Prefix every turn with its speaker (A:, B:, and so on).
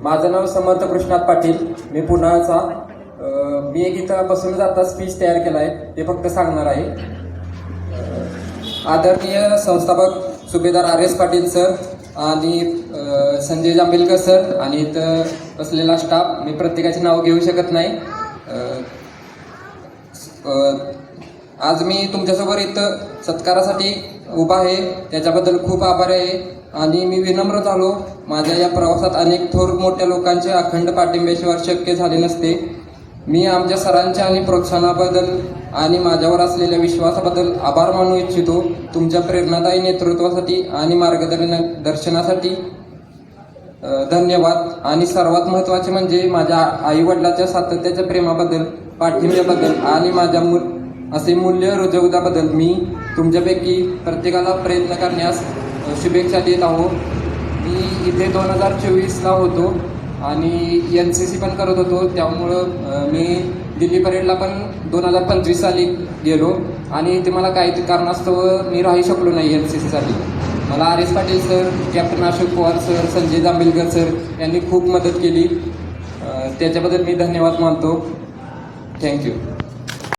A: माझं नाव समर्थ कृष्णात पाटील, मी पुण्याचा. मी एक इथं बसून जाता स्पीच तयार केला आहे, ते फक्त सांगणार आहे. आदरणीय संस्थापक सुभेदार RS पाटील सर आणि संजय जांभेलकर सर आणि इथं बसलेला स्टाफ, मी प्रत्येकाची नाव घेऊ शकत नाही. आज मी तुमच्यासोबत इथं सत्कारासाठी उभा आहे, त्याच्याबद्दल खूप आभारी आहे आणि मी विनम्र झालो. माझ्या या प्रवासात अनेक थोर मोठ्या लोकांचे अखंड पाठिंब्याशिवाय शक्य झाले नसते. मी आमच्या सरांच्या आणि प्रोत्साहनाबद्दल आणि माझ्यावर असलेल्या विश्वासाबद्दल आभार मानू इच्छितो. तुमच्या प्रेरणादायी नेतृत्वासाठी आणि मार्गदर्शनासाठी धन्यवाद. आणि सर्वात महत्त्वाचे म्हणजे माझ्या आईवडिलांच्या सातत्याच्या प्रेमाबद्दल, पाठिंब्याबद्दल आणि माझ्या असे मूल्य रुजवण्याबद्दल मी तुमच्यापैकी प्रत्येकाला प्रयत्न करण्यास शुभेच्छा देत आहो. मी इथे 2024ला होतो आणि NCC पण करत होतो, त्यामुळं मी दिल्ली परेडला पण 2025 साली गेलो आणि ते मला काही कारणास्तव मी राहू शकलो नाही NCCसाठी. मला RS Patil sir, captain Ashok Pawar sir, Sanjay Jambhelkar sir यांनी खूप मदत केली. त्याच्याबद्दल मी धन्यवाद मानतो. थँक्यू.